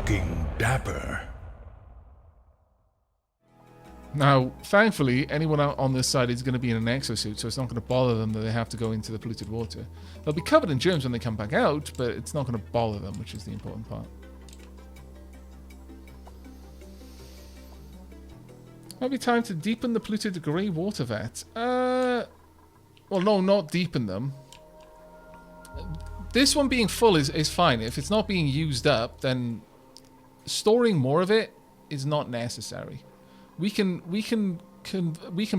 looking dapper. Now, thankfully, anyone out on this side is going to be in an exosuit, so it's not going to bother them that they have to go into the polluted water. They'll be covered in germs when they come back out, but it's not going to bother them, which is the important part. Might be time to deepen the polluted grey water vat. Well, no, not deepen them. This one being full is fine. If it's not being used up, then storing more of it is not necessary. We can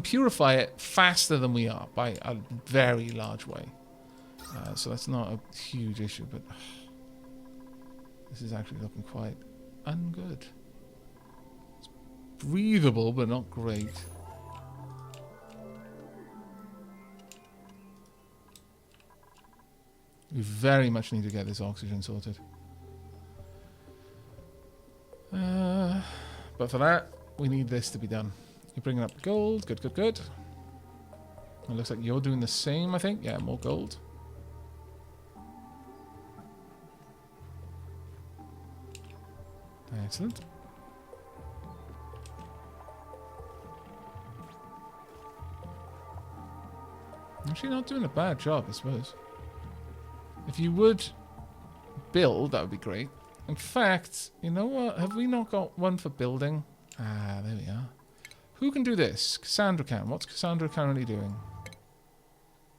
purify it faster than we are by a very large way. So that's not a huge issue, but this is actually looking quite ungood. It's breathable, but not great. We very much need to get this oxygen sorted. But for that, we need this to be done. You're bringing up gold. Good, good, good. It looks like you're doing the same, I think. Yeah, more gold. Excellent. Actually not doing a bad job, I suppose. If you would build, that would be great. In fact, you know what? Have we not got one for building? Ah, there we are. Who can do this? Cassandra can. What's Cassandra currently doing?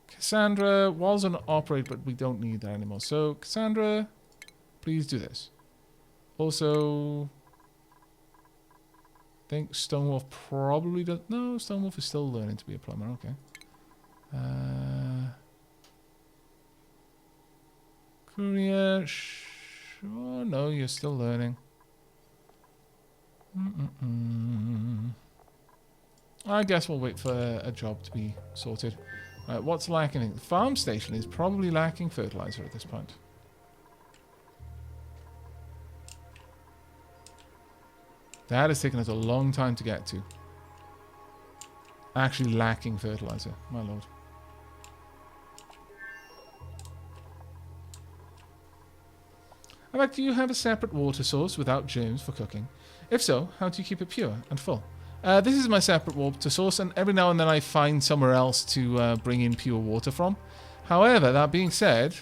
Cassandra was an operate, but we don't need that anymore. So, Cassandra, please do this. Also, I think Stonewolf probably does. No, Stonewolf is still learning to be a plumber. Okay. Courier, sure. No, you're still learning. I guess we'll wait for a job to be sorted. What's lacking? The farm station is probably lacking fertilizer at this point. That has taken us a long time to get to. Actually lacking fertilizer, my lord. Aavak, do you have a separate water source without germs for cooking? If so, how do you keep it pure and full? This is my separate water source, and every now and then I find somewhere else to bring in pure water from. However, that being said,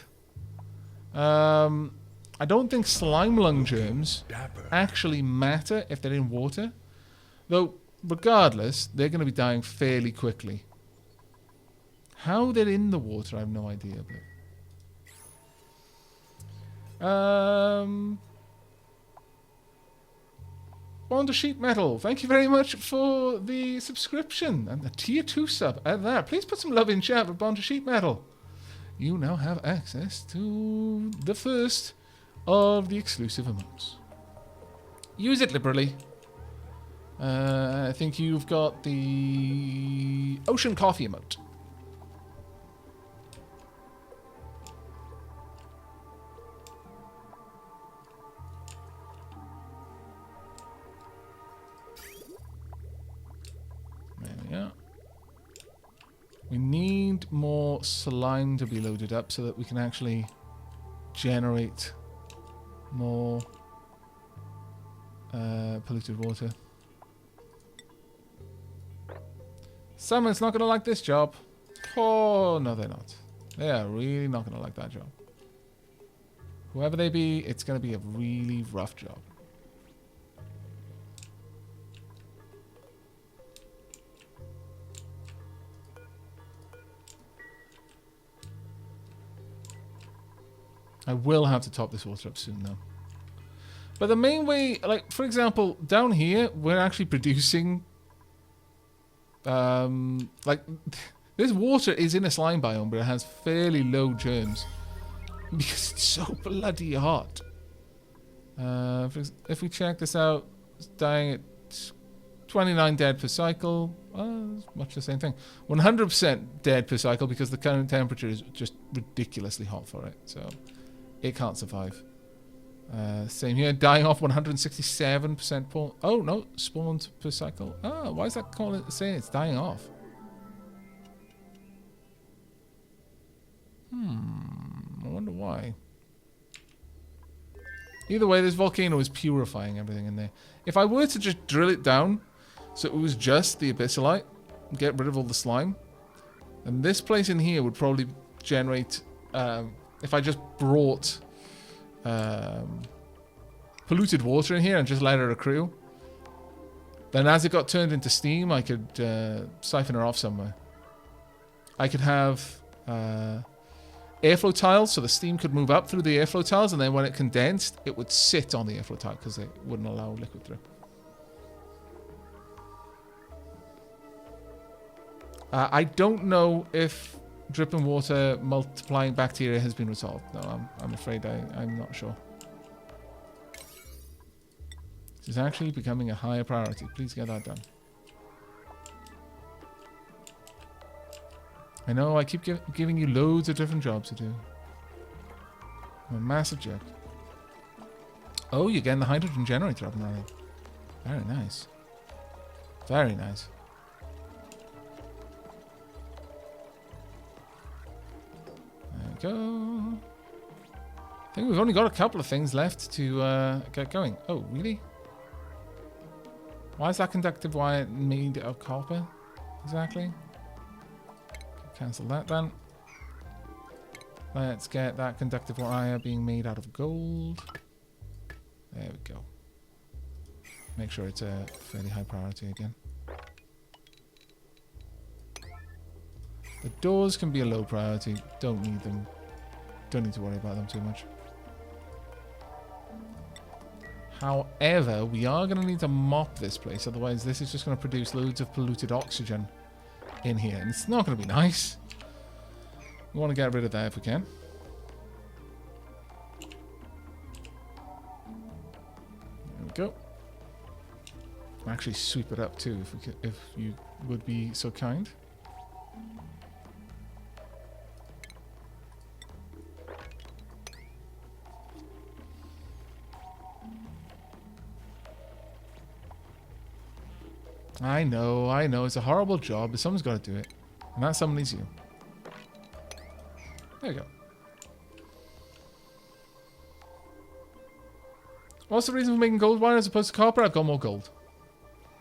I don't think slime lung germs actually matter if they're in water. Though, regardless, they're going to be dying fairly quickly. How they're in the water, I have no idea. But Bond of Sheet Metal, thank you very much for the subscription and the tier 2 sub at that. Please put some love in chat for Bond of Sheet Metal. You now have access to the first of the exclusive emotes. Use it liberally. I think you've got the Ocean Coffee emote. Yeah. We need more slime to be loaded up so that we can actually generate more polluted water. Someone's not going to like this job. Oh, no, they're not. They are really not going to like that job. Whoever they be, it's going to be a really rough job. I will have to top this water up soon, though. But the main way, like, for example, down here, we're actually producing... like, this water is in a slime biome, but it has fairly low germs. Because it's so bloody hot. If we check this out, it's dying at 29 dead per cycle. Well, it's much the same thing. 100% dead per cycle because the current temperature is just ridiculously hot for it. So... it can't survive. Same here, dying off 167% spawn. Oh no, spawned per cycle. Ah, why is that saying it's dying off? I wonder why. Either way, this volcano is purifying everything in there. If I were to just drill it down, so it was just the abyssalite, get rid of all the slime, then this place in here would probably generate, if I just brought polluted water in here and just let it accrue, then as it got turned into steam, I could siphon her off somewhere. I could have airflow tiles, so the steam could move up through the airflow tiles, and then when it condensed, it would sit on the airflow tile because it wouldn't allow liquid through. I don't know if dripping water multiplying bacteria has been resolved. No, I'm afraid I'm not sure. This is actually becoming a higher priority. Please get that done. I know I keep giving you loads of different jobs to do. I'm a massive jerk. Oh, you're getting the hydrogen generator up and running. Very nice. Very nice. There we go. I think we've only got a couple of things left to get going. Oh, really? Why is that conductive wire made of copper? Exactly. Cancel that then. Let's get that conductive wire being made out of gold. There we go. Make sure it's a fairly high priority again. The doors can be a low priority. Don't need them. Don't need to worry about them too much. However, we are going to need to mop this place. Otherwise, this is just going to produce loads of polluted oxygen in here. And it's not going to be nice. We want to get rid of that if we can. There we go. Actually sweep it up too, if you would be so kind. I know, it's a horrible job, but someone's got to do it. And that someone is you. There you go. What's the reason for making gold wire as opposed to copper? I've got more gold.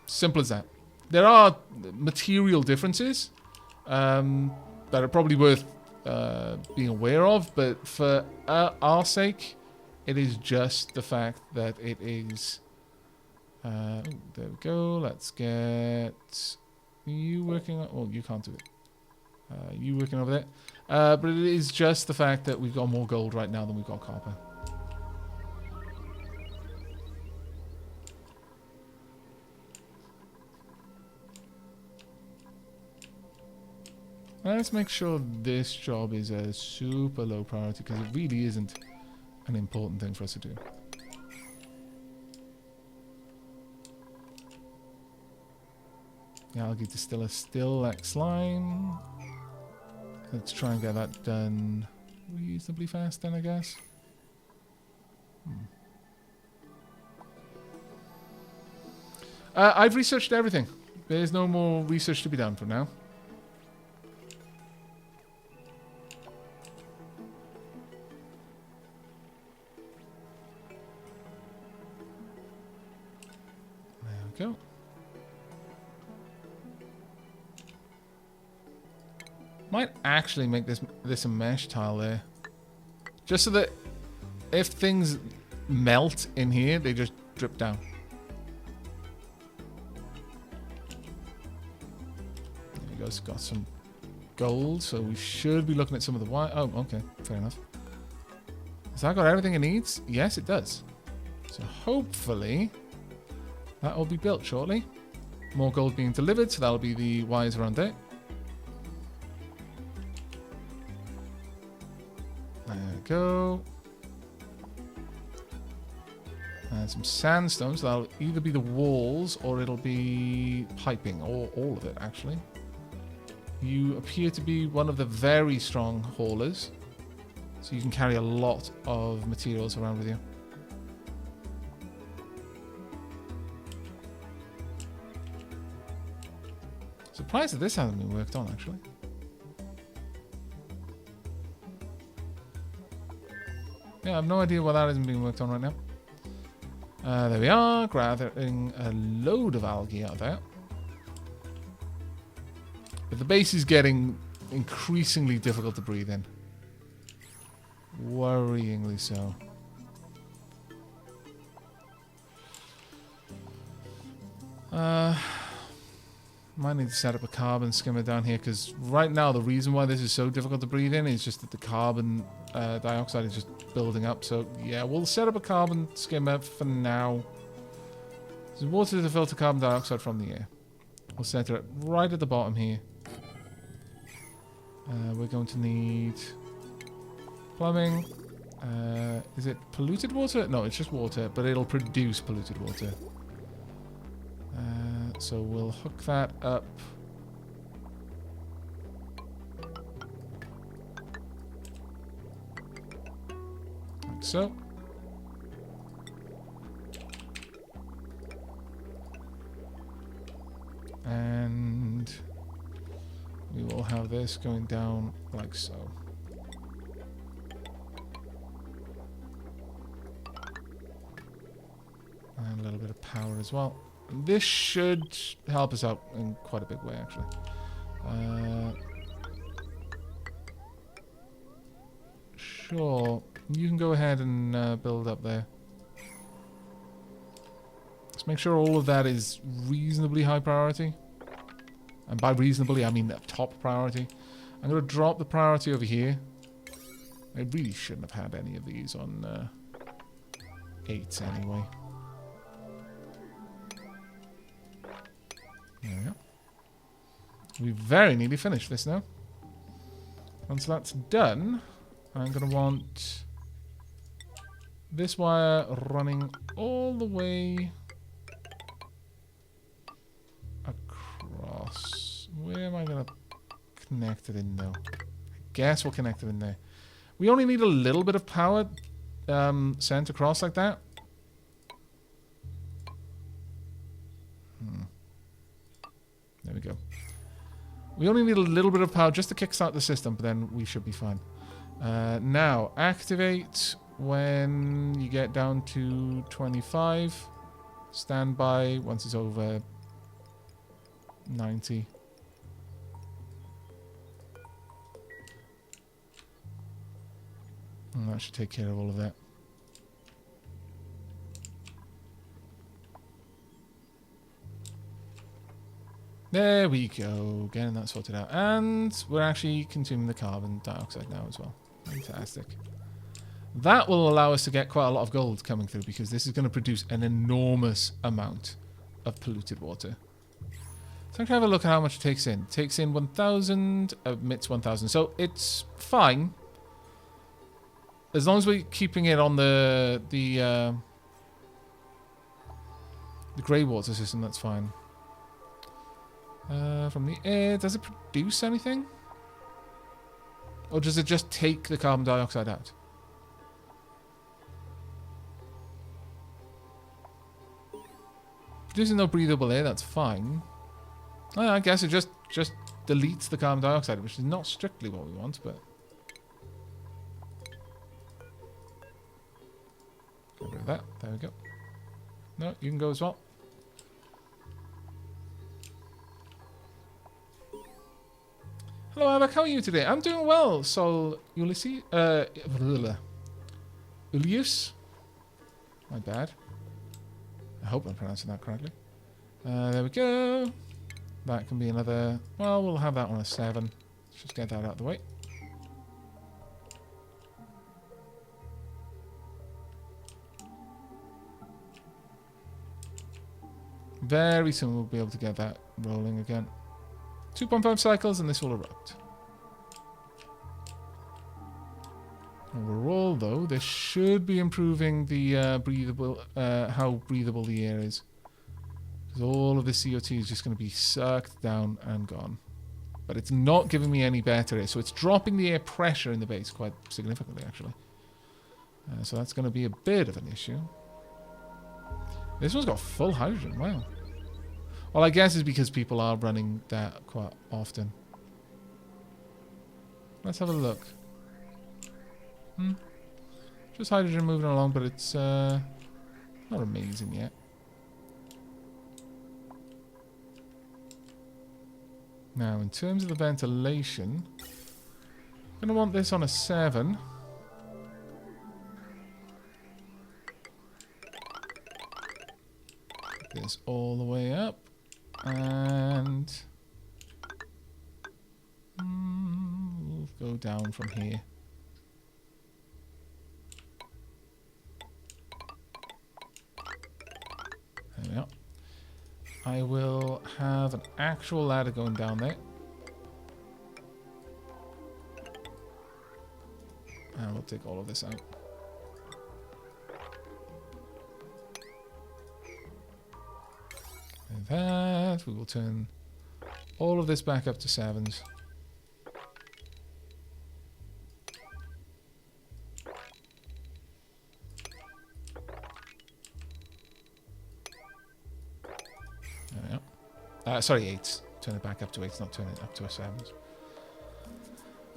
Simple as that. There are material differences that are probably worth being aware of, but for our sake, it is just the fact that it is... there we go. Let's get you working on... Well, you can't do it. You working over there. But it is just the fact that we've got more gold right now than we've got copper. Let's make sure this job is a super low priority because it really isn't an important thing for us to do. The algae distiller still lacks slime. Let's try and get that done reasonably fast then, I guess. I've researched everything. There's no more research to be done for now. There we go. Might actually make this a mesh tile there. Just so that if things melt in here, they just drip down. There we go, it's got some gold, so we should be looking at some of the wire. Oh, okay, fair enough. Has that got everything it needs? Yes, it does. So hopefully that will be built shortly. More gold being delivered, so that'll be the wires around there. Go. And some sandstone, so that'll either be the walls or it'll be piping, or all of it actually. You appear to be one of the very strong haulers, so you can carry a lot of materials around with you. Surprised that this hasn't been worked on actually. Yeah, I have no idea why that isn't being worked on right now. There we are, gathering a load of algae out there. But the base is getting increasingly difficult to breathe in. Worryingly so. Might need to set up a carbon skimmer down here, because right now the reason why this is so difficult to breathe in is just that the carbon dioxide is just building up. So yeah, we'll set up a carbon skimmer for now. There's water to filter carbon dioxide from the air. We'll set it right at the bottom here. We're going to need plumbing. Is it polluted water? No, it's just water, but it'll produce polluted water. So we'll hook that up. Like so. And we will have this going down like so. And a little bit of power as well. This should help us out in quite a big way, actually. Sure. You can go ahead and build up there. Let's make sure all of that is reasonably high priority. And by reasonably, I mean the top priority. I'm going to drop the priority over here. I really shouldn't have had any of these on 8s anyway. There we go. We very nearly finished this now. Once that's done, I'm going to want this wire running all the way across. Where am I going to connect it in though? I guess we'll connect it in there. We only need a little bit of power sent across like that. There we go. We only need a little bit of power just to kickstart the system, but then we should be fine. Now, activate when you get down to 25. Stand by once it's over 90. And that should take care of all of that. There we go, getting that sorted out. And we're actually consuming the carbon dioxide now as well. Fantastic. That will allow us to get quite a lot of gold coming through, because this is going to produce an enormous amount of polluted water. So I can have a look at how much it takes in. It takes in 1,000, emits 1,000. So it's fine. As long as we're keeping it on the grey water system, that's fine. From the air, does it produce anything? Or does it just take the carbon dioxide out? Producing no breathable air, that's fine. I guess it just deletes the carbon dioxide, which is not strictly what we want, but... Get rid of that. There we go. No, you can go as well. Hello, Aavak. How are you today? I'm doing well. So, Ulysses, Ulius. My bad. I hope I'm pronouncing that correctly. There we go. That can be another. Well, we'll have that on a 7. Let's just get that out of the way. Very soon we'll be able to get that rolling again. 2.5 cycles and this will erupt. Overall, though, this should be improving the breathable, how breathable the air is. Because all of the CO2 is just going to be sucked down and gone. But it's not giving me any better air, so it's dropping the air pressure in the base quite significantly, actually. So that's going to be a bit of an issue. This one's got full hydrogen, wow. Well, I guess it's because people are running that quite often. Let's have a look. Just hydrogen moving along, but it's Not amazing yet. Now, in terms of the ventilation, I'm going to want this on a 7. Put this all the way up. And we'll go down from here. There we are. I will have an actual ladder going down there. And we'll take all of this out. And that, we will turn all of this back up to 7s. There we are. Sorry, 8s. Turn it back up to 8s, not turn it up to a 7s.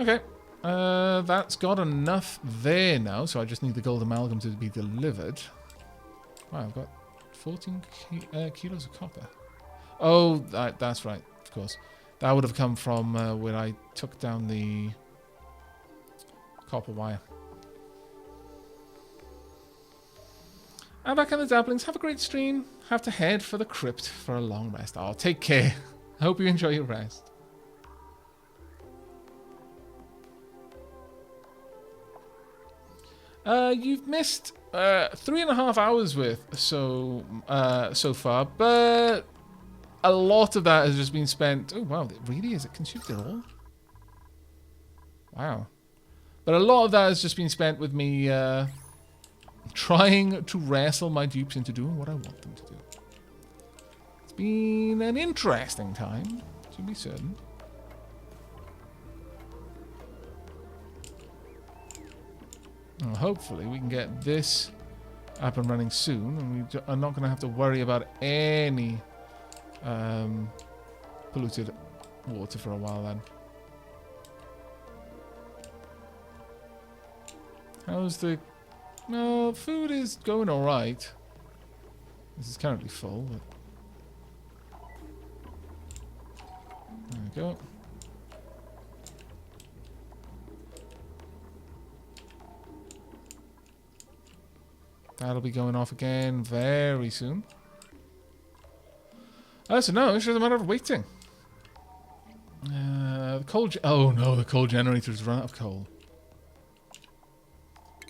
Okay. That's got enough there now, so I just need the gold amalgam to be delivered. Wow, I've got 14 kilos of copper. Oh, that's right, of course. That would have come from where I took down the copper wire. Aavak and the Dabblings, have a great stream. Have to head for the crypt for a long rest. Oh, take care. I hope you enjoy your rest. You've missed 3.5 hours worth so far, but a lot of that has just been spent. Oh wow, really? Is it consumed it all? Wow. But a lot of that has just been spent with me trying to wrestle my dupes into doing what I want them to do. It's been an interesting time, to be certain. Well, hopefully we can get this up and running soon, and we are not going to have to worry about any polluted water for a while then. How's the... Well, food is going alright. This is currently full, but... There we go. That'll be going off again very soon. So no, it's just a matter of waiting. The coal... Oh no, the coal generator's run out of coal.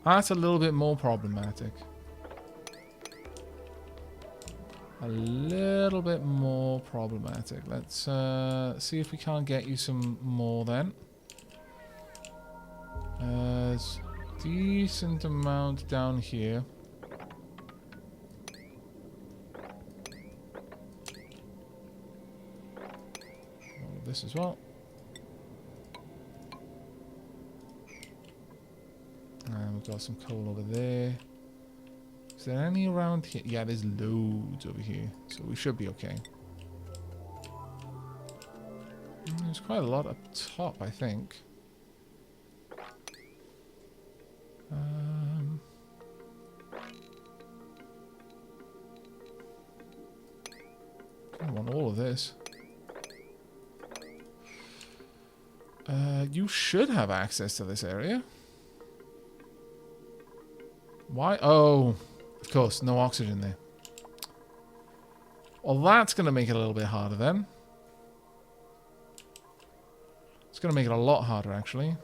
That's a little bit more problematic. A little bit more problematic. Let's see if we can't get you some more then. There's a decent amount down here. This as well. And we've got some coal over there. Is there any around here? Yeah, there's loads over here, so we should be okay. There's quite a lot up top, I think. I want all of this. You should have access to this area. Why? Oh, of course, no oxygen there. Well, that's going to make it a little bit harder then. It's going to make it a lot harder, actually.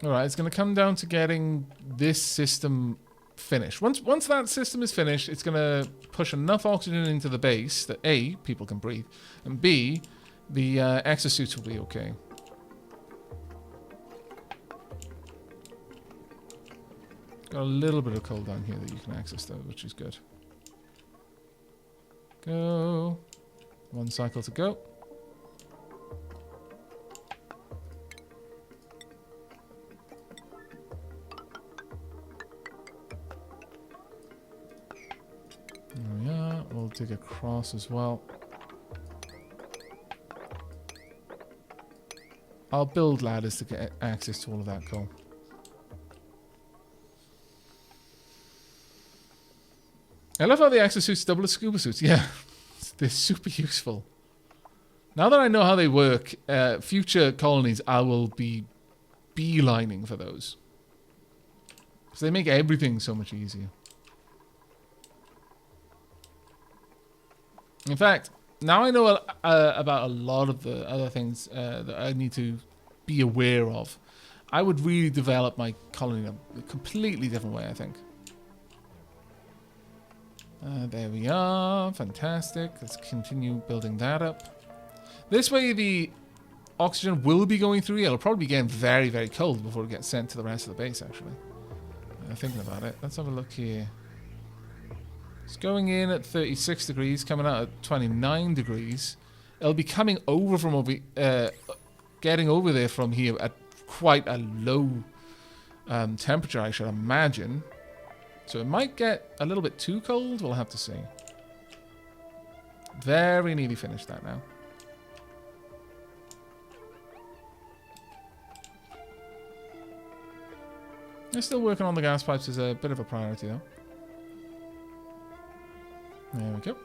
Alright, it's going to come down to getting this system finished. Once that system is finished, it's going to push enough oxygen into the base that A, people can breathe, and B, the exosuits will be okay. Got a little bit of coal down here that you can access though, which is good. Go. 1 cycle to go. There we are. We'll dig across as well. I'll build ladders to get access to all of that coal. I love how the exosuits double as scuba suits. Yeah, they're super useful. Now that I know how they work, future colonies, I will be beelining for those. Because they make everything so much easier. In fact, now I know about a lot of the other things that I need to be aware of. I would really develop my colony in a completely different way, I think. There we are. Fantastic. Let's continue building that up. This way the oxygen will be going through. It'll probably be getting very, very cold before it gets sent to the rest of the base, actually. Thinking about it. Let's have a look here. It's going in at 36 degrees, coming out at 29 degrees. It'll be coming over from over... getting over there from here at quite a low temperature, I should imagine. So it might get a little bit too cold. We'll have to see. Very nearly finished that now. They're still working on the gas pipes as a bit of a priority, though. There we go.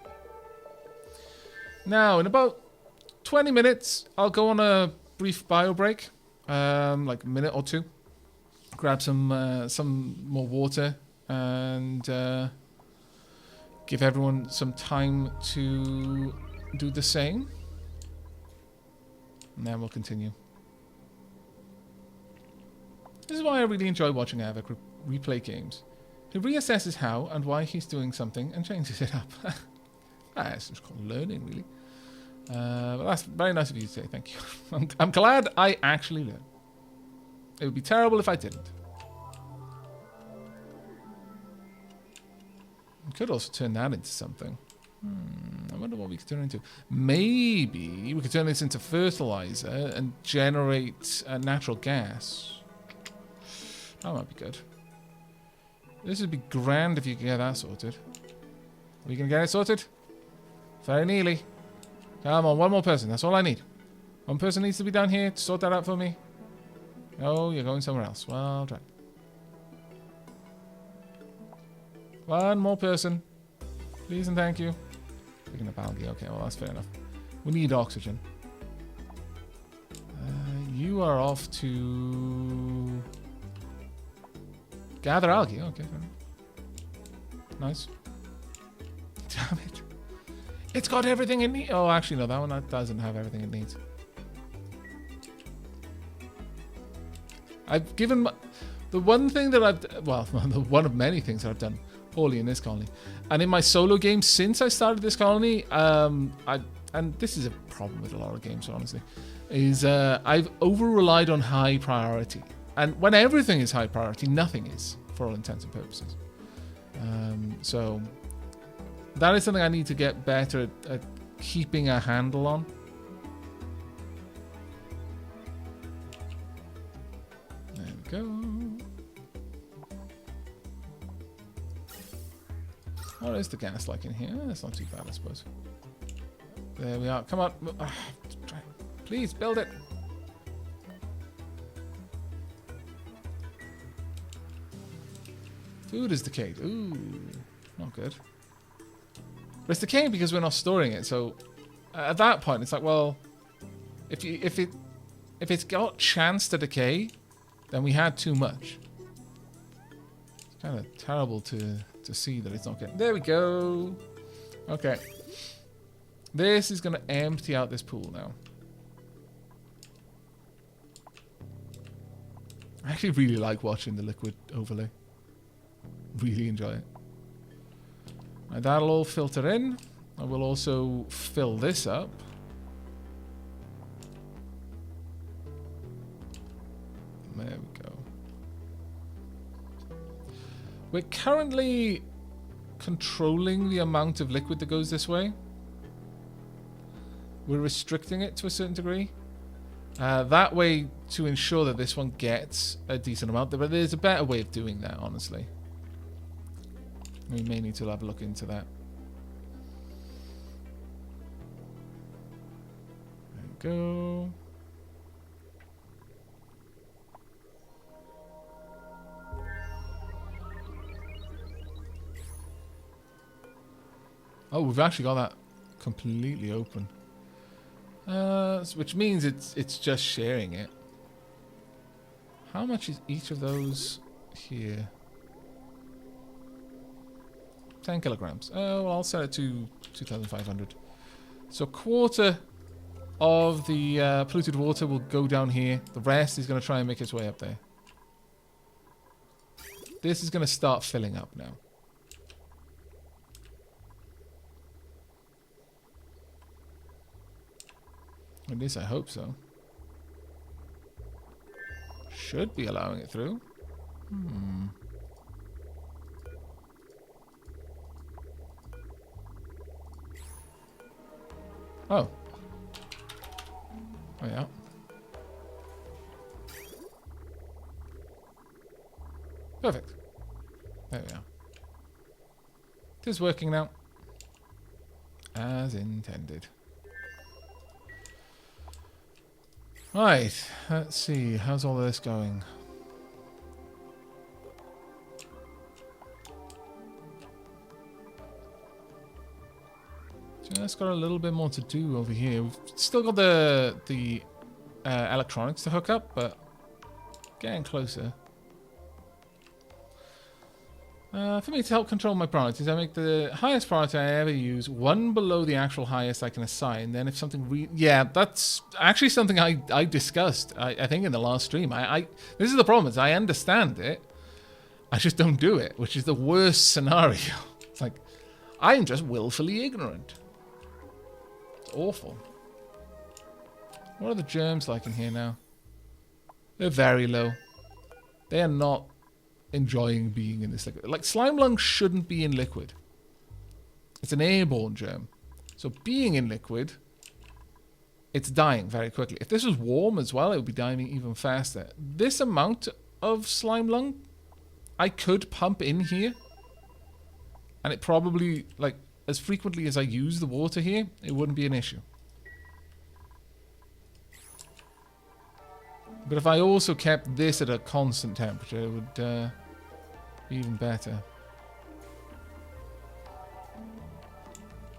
Now, in about 20 minutes, I'll go on a brief bio break. Like a minute or two. Grab some more water. And give everyone some time to do the same. And then we'll continue. This is why I really enjoy watching Aavak replay games. He reassesses how and why he's doing something and changes it up. It's just called learning, really. But that's very nice of you to say, thank you. I'm glad I actually learned. It would be terrible if I didn't. We could also turn that into something. I wonder what we could turn it into. Maybe we could turn this into fertilizer and generate natural gas. That might be good. This would be grand if you could get that sorted. Are we going to get it sorted? Very nearly. Come on, one more person. That's all I need. One person needs to be down here to sort that out for me. Oh, you're going somewhere else. Well, I'll try. One more person. Please and thank you. Picking up algae. Okay, well, that's fair enough. We need oxygen. You are off to... gather algae. Okay, fair enough. Nice. Damn it. It's got everything it needs. Oh, actually, no. That one doesn't have everything it needs. I've given... the one thing that I've... well, one of many things that I've done poorly in this colony. And in my solo game since I started this colony, and this is a problem with a lot of games, honestly, is I've over-relied on high priority. And when everything is high priority, nothing is, for all intents and purposes. So that is something I need to get better at keeping a handle on. There we go. What is the gas like in here? That's not too bad, I suppose. There we are. Come on. Please, build it. Food is decayed. Ooh, not good. But it's decaying because we're not storing it. So at that point, it's like, well, if it's got chance to decay, then we had too much. It's kind of terrible to see that it's not getting... there we go. Okay. This is going to empty out this pool now. I actually really like watching the liquid overlay. Really enjoy it. Now that'll all filter in. I will also fill this up. There we go. We're currently controlling the amount of liquid that goes this way. We're restricting it to a certain degree. That way to ensure that this one gets a decent amount. But there's a better way of doing that, honestly. We may need to have a look into that. There we go. Oh, we've actually got that completely open. Which means it's just sharing it. How much is each of those here? 10 kilograms. Oh, well, I'll set it to 2,500. So a quarter of the polluted water will go down here. The rest is going to try and make its way up there. This is going to start filling up now. At least I hope so. Should be allowing it through. Oh. Oh, yeah. Perfect. There we are. It is working now. As intended. Right. Let's see. How's all this going? Just got a little bit more to do over here. We've still got the electronics to hook up, but getting closer. For me to help control my priorities, I make the highest priority I ever use one below the actual highest I can assign. Then if something yeah, that's actually something I discussed, I think in the last stream. This is the problem, is I understand it. I just don't do it, which is the worst scenario. It's like, I am just willfully ignorant. It's awful. What are the germs like in here now? They're very low. They are not enjoying being in this liquid. Like, slime lung shouldn't be in liquid. It's an airborne germ. So being in liquid, it's dying very quickly. If this was warm as well, it would be dying even faster. This amount of slime lung, I could pump in here. And it probably, like, as frequently as I use the water here, it wouldn't be an issue. But if I also kept this at a constant temperature, it would be even better.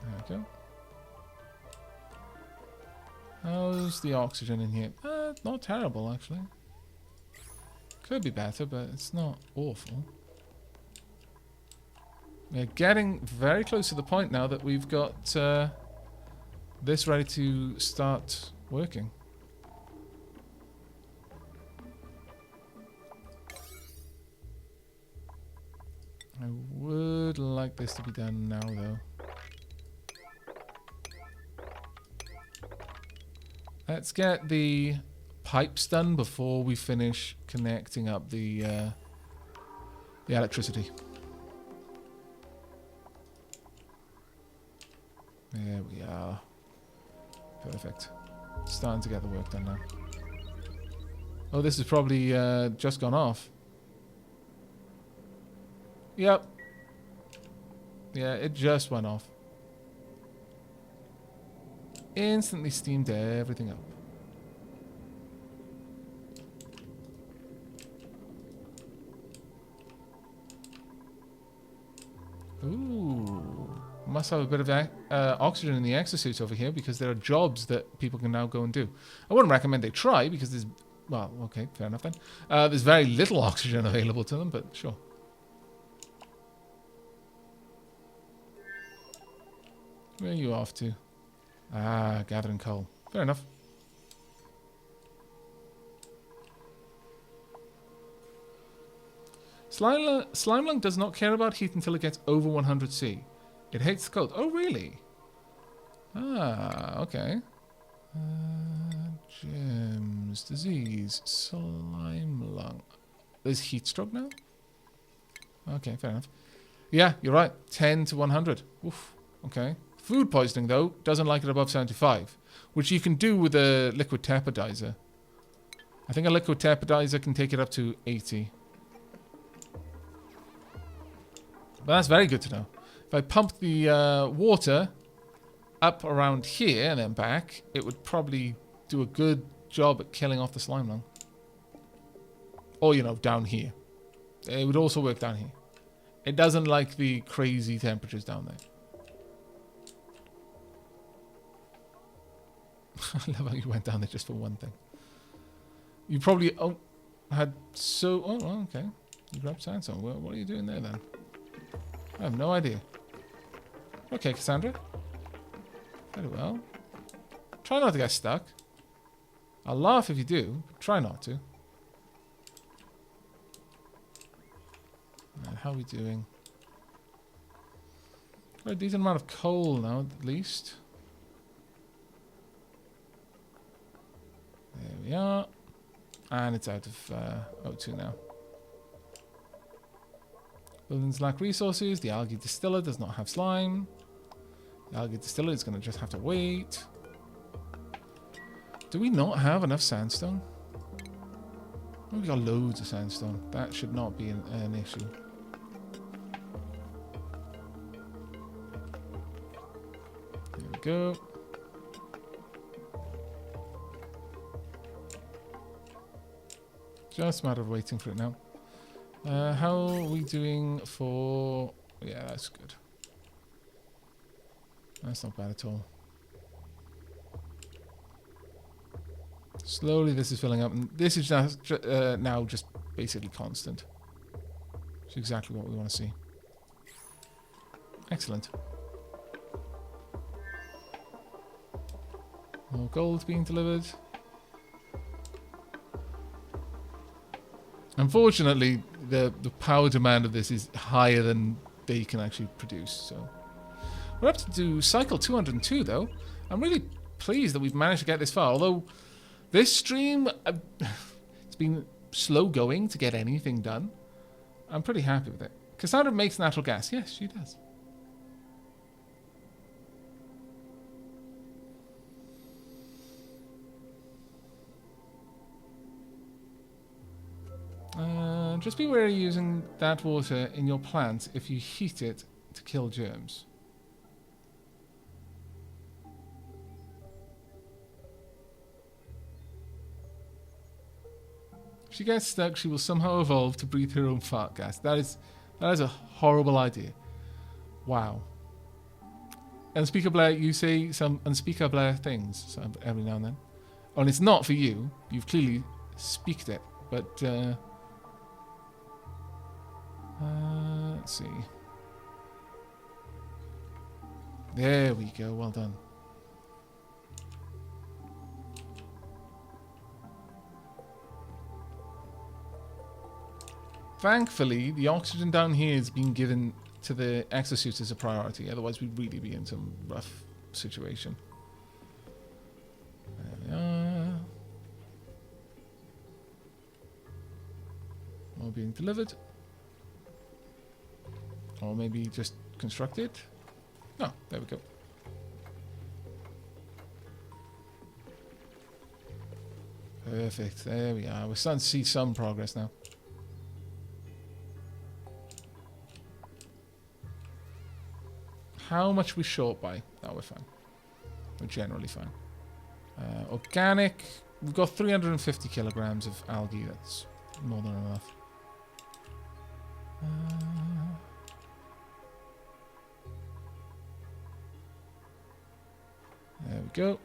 There we go. How's the oxygen in here? Not terrible, actually. Could be better, but it's not awful. We're getting very close to the point now that we've got this ready to start working. I would like this to be done now, though. Let's get the pipes done before we finish connecting up the electricity. There we are. Perfect. Starting to get the work done now. Oh, this is probably just gone off. Yep. Yeah, it just went off. Instantly steamed everything up. Ooh. Must have a bit of oxygen in the exosuit over here, because there are jobs that people can now go and do. I wouldn't recommend they try, because there's... Well, okay, fair enough then. There's very little oxygen available to them, but sure. Where are you off to? Ah, gathering coal. Fair enough. Slime lung does not care about heat until it gets over 100 C. It hates the cold. Oh, really? Ah, okay. Germs, disease, slime lung. There's heat stroke now? Okay, fair enough. Yeah, you're right. 10 to 100. Oof, okay. Food poisoning, though, doesn't like it above 75, which you can do with a liquid tepidizer. I think a liquid tepidizer can take it up to 80. But that's very good to know. If I pump the water up around here and then back, it would probably do a good job at killing off the slime lung. Or, you know, down here. It would also work down here. It doesn't like the crazy temperatures down there. I love how you went down there just for one thing. You probably had so... Oh, well, okay. You grabbed sandstone. Well, what are you doing there, then? I have no idea. Okay, Cassandra. Very well. Try not to get stuck. I'll laugh if you do, but try not to. How are we doing? Got a decent amount of coal now, at least. There we are. And it's out of O2 now. Buildings lack resources. The algae distiller does not have slime. The algae distiller is going to just have to wait. Do we not have enough sandstone? Oh, we got loads of sandstone. That should not be an issue. There we go. Just a matter of waiting for it now. How are we doing for... Yeah, that's good. That's not bad at all. Slowly this is filling up, and this is just, now just basically constant. It's exactly what we want to see. Excellent. More gold being delivered. Unfortunately, the power demand of this is higher than they can actually produce, so... We're up to cycle 202, though. I'm really pleased that we've managed to get this far, although this stream, it's been slow going to get anything done. I'm pretty happy with it. Cassandra makes natural gas. Yes, she does. Just be wary using that water in your plants if you heat it to kill germs. If she gets stuck, she will somehow evolve to breathe her own fart gas. That is a horrible idea. Wow. Unspeakable, you say some unspeakable things every now and then. Oh, and it's not for you. You've clearly speaked it, but let's see. There we go. Well done. Thankfully, the oxygen down here is being given to the exosuit as a priority. Otherwise, we'd really be in some rough situation. There we are. More being delivered. Or maybe just constructed. Oh, there we go. Perfect. There we are. We're starting to see some progress now. How much we short by? Oh, we're fine. We're generally fine. Organic. We've got 350 kilograms of algae. That's more than enough. There we go.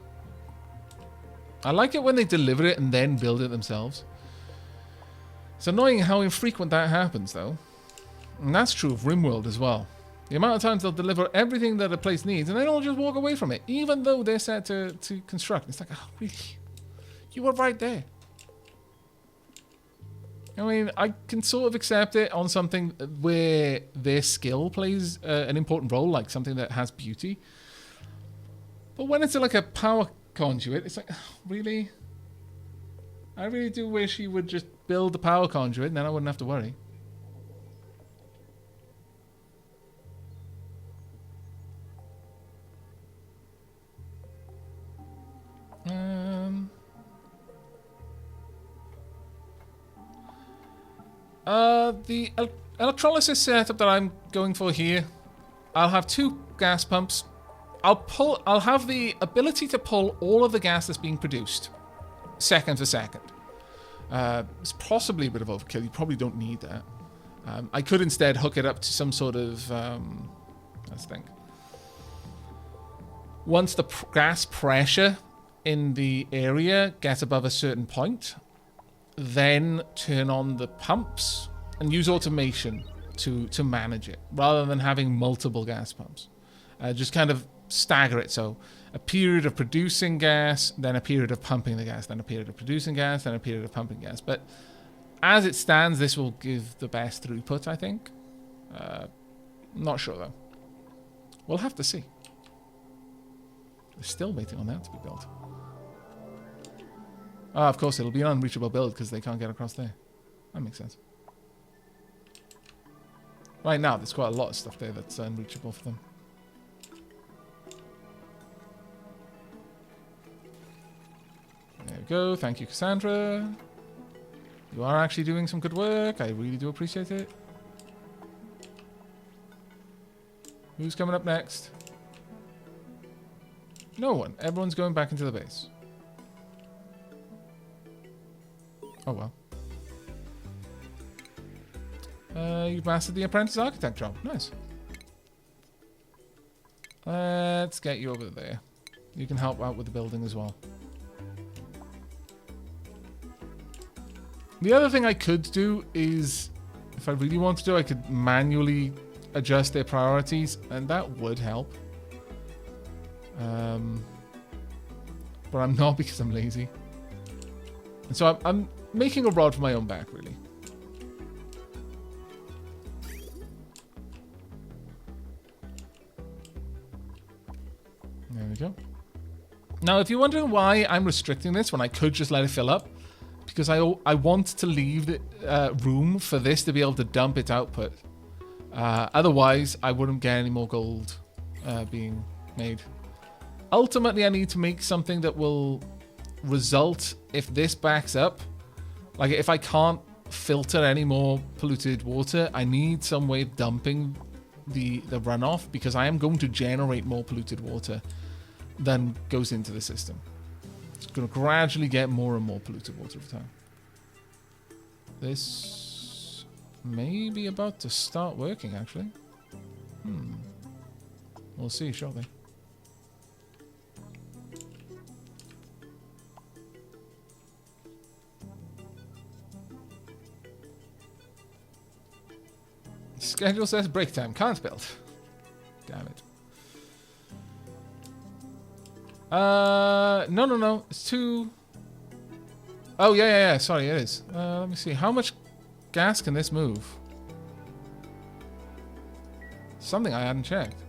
I like it when they deliver it and then build it themselves. It's annoying how infrequent that happens, though. And that's true of Rimworld as well. The amount of times they'll deliver everything that a place needs and they don't just walk away from it, even though they're set to construct. It's like, oh, really? You were right there. I mean, I can sort of accept it on something where their skill plays an important role, like something that has beauty. But when it's like a power conduit, it's like, oh, really? I really do wish you would just build the power conduit and then I wouldn't have to worry. The electrolysis setup that I'm going for here, I'll have 2 gas pumps. I'll have the ability to pull all of the gas that's being produced, second to second. It's possibly a bit of overkill. You probably don't need that. I could instead hook it up to some sort of, let's think. Once the gas pressure in the area get above a certain point, then turn on the pumps and use automation to manage it, rather than having multiple gas pumps. Just kind of stagger it, so a period of producing gas, then a period of pumping the gas, then a period of producing gas, then a period of pumping gas. But as it stands, this will give the best throughput, I think. Not sure, though. We'll have to see. We're still waiting on that to be built. Ah, of course, it'll be an unreachable build because they can't get across there. That makes sense. Right now, there's quite a lot of stuff there that's unreachable for them. There we go. Thank you, Cassandra. You are actually doing some good work. I really do appreciate it. Who's coming up next? No one. Everyone's going back into the base. Oh, well. You've mastered the apprentice architect job. Nice. Let's get you over there. You can help out with the building as well. The other thing I could do is, if I really wanted to, I could manually adjust their priorities, and that would help. But I'm not, because I'm lazy. And so I'm making a rod for my own back, really. There we go. Now, if you're wondering why I'm restricting this when I could just let it fill up, because I want to leave the room for this to be able to dump its output. Otherwise, I wouldn't get any more gold being made. Ultimately, I need to make something that will result, if this backs up, like if I can't filter any more polluted water, I need some way of dumping the runoff, because I am going to generate more polluted water than goes into the system. It's going to gradually get more and more polluted water over time. This may be about to start working, actually. We'll see shortly. Schedule says break time. Can't build. Damn it. No. It's too... Oh, yeah. Sorry, it is. Let me see. How much gas can this move? Something I hadn't checked.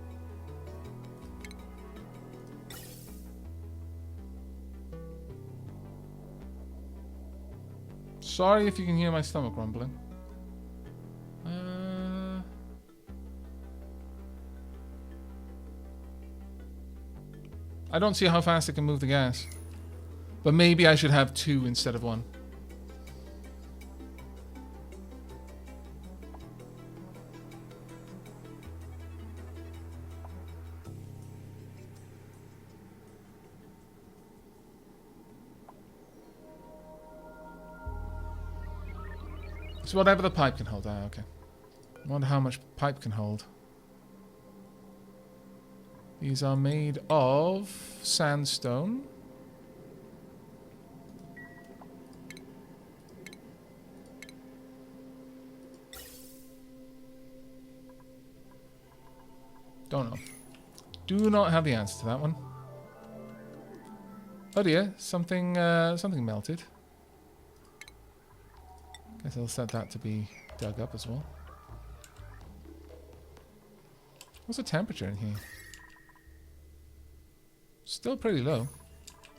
Sorry if you can hear my stomach rumbling. I don't see how fast it can move the gas. But maybe I should have 2 instead of 1. So whatever the pipe can hold. Ah, okay. I wonder how much pipe can hold. These are made of sandstone. Don't know. Do not have the answer to that one. Oh dear, something melted. Guess I'll set that to be dug up as well. What's the temperature in here? Still pretty low.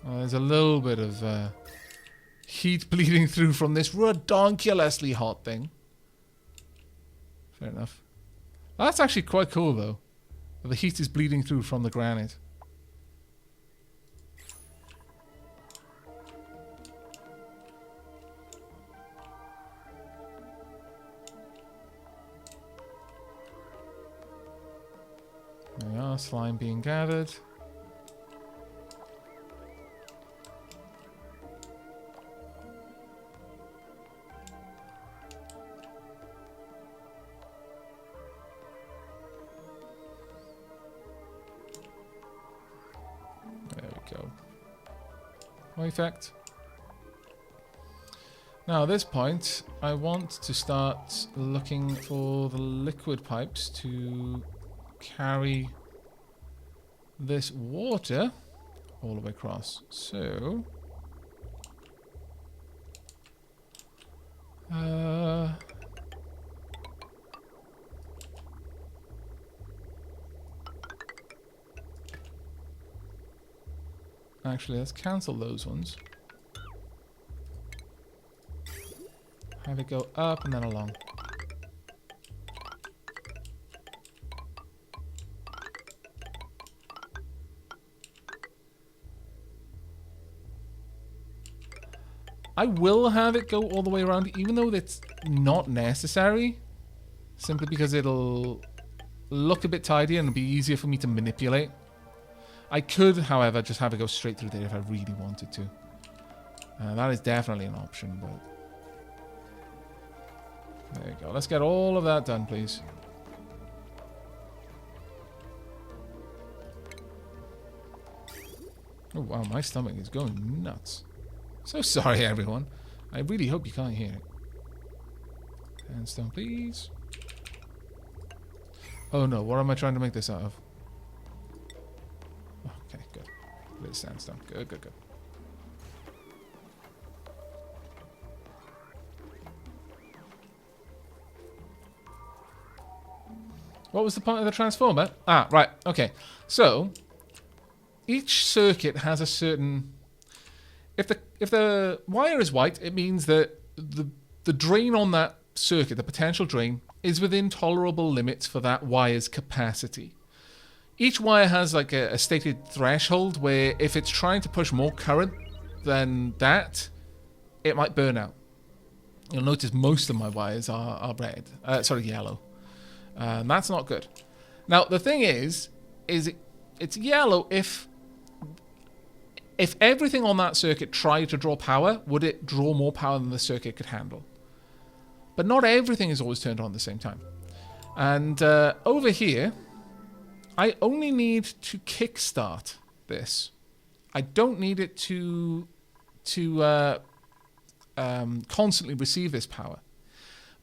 There's a little bit of heat bleeding through from this redonkulously hot thing. Fair enough. That's actually quite cool, though. The heat is bleeding through from the granite. There we are, slime being gathered. There we go. effect. Now at this point, I want to start looking for the liquid pipes to carry this water all the way across. So, actually, let's cancel those ones. Have it go up and then along. I will have it go all the way around, even though it's not necessary. Simply because it'll look a bit tidier and it'll be easier for me to manipulate. I could, however, just have it go straight through there if I really wanted to. That is definitely an option, but... There you go. Let's get all of that done, please. Oh, wow, my stomach is going nuts. So sorry, everyone. I really hope you can't hear it. Sandstone, please. Oh no, what am I trying to make this out of? Okay, good. A bit of sandstone. Good, good, good. What was the point of the transformer? Ah, right. Okay. So, each circuit has a certain... If the wire is white, it means that the drain on that circuit, the potential drain, is within tolerable limits for that wire's capacity. Each wire has like a stated threshold where if it's trying to push more current than that, it might burn out. You'll notice most of my wires are red. Sorry, yellow. That's not good. Now, the thing is it's yellow if everything on that circuit tried to draw power, would it draw more power than the circuit could handle? But not everything is always turned on at the same time. And over here, I only need to kickstart this. I don't need it to constantly receive this power.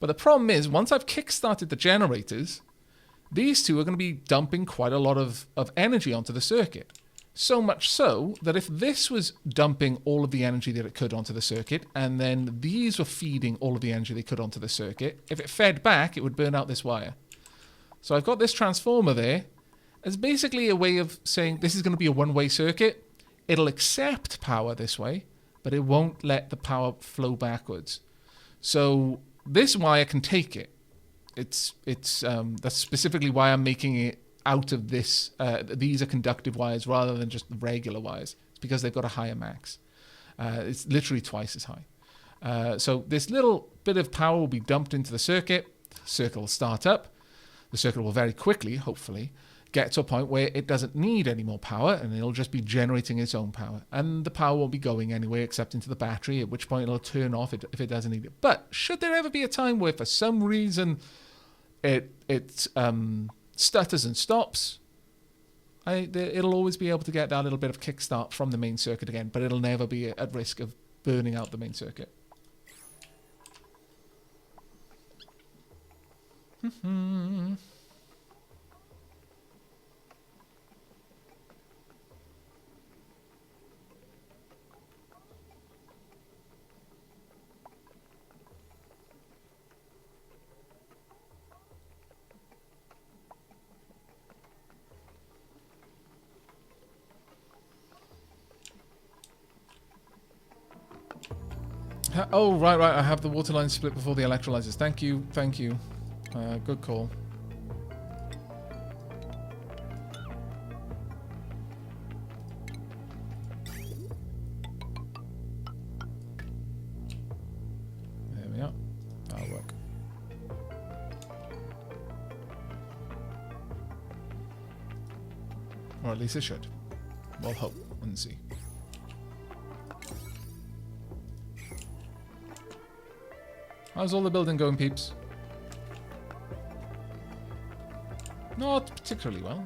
But the problem is, once I've kickstarted the generators, these two are going to be dumping quite a lot of energy onto the circuit. So much so that if this was dumping all of the energy that it could onto the circuit, and then these were feeding all of the energy they could onto the circuit, if it fed back, it would burn out this wire. So I've got this transformer there as basically a way of saying this is going to be a one-way circuit. It'll accept power this way, but it won't let the power flow backwards. So this wire can take it. That's specifically why I'm making it out of this. These are conductive wires rather than just regular wires. It's because they've got a higher max. It's literally twice as high. So this little bit of power will be dumped into the circuit. The circuit will start up. The circuit will very quickly, hopefully, get to a point where it doesn't need any more power and it'll just be generating its own power. And the power won't be going anywhere except into the battery, at which point it'll turn off if it doesn't need it. But should there ever be a time where for some reason it stutters and stops, it'll always be able to get that little bit of kickstart from the main circuit again, but it'll never be at risk of burning out the main circuit. Oh, right. I have the water line split before the electrolyzers. Thank you. Good call. There we are. That'll work. Or at least it should. We'll hope and see. How's all the building going, peeps? Not particularly well.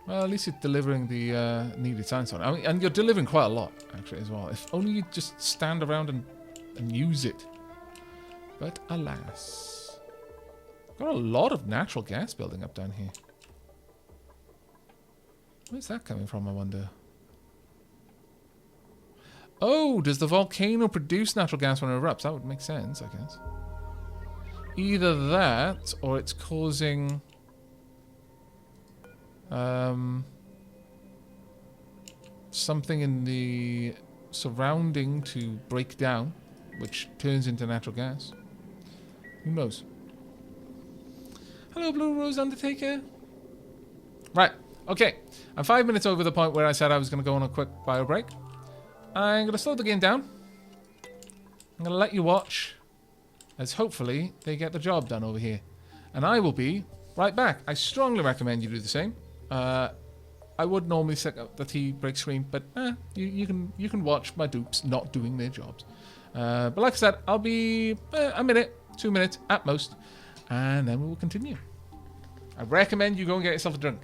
Well, at least you're delivering the needed science on it. I mean, and you're delivering quite a lot, actually, as well. If only you just stand around and use it. But alas. Got a lot of natural gas building up down here. Where's that coming from, I wonder? Oh, does the volcano produce natural gas when it erupts? That would make sense, I guess. Either that, or it's causing... something in the surrounding to break down, which turns into natural gas. Who knows? Hello, Blue Rose Undertaker. Right, okay. I'm 5 minutes over the point where I said I was going to go on a quick bio break. I'm going to slow the game down. I'm going to let you watch as hopefully they get the job done over here. And I will be right back. I strongly recommend you do the same. I would normally set up the tea break screen, but you can watch my dupes not doing their jobs. But like I said, I'll be a minute, 2 minutes at most, and then we will continue. I recommend you go and get yourself a drink.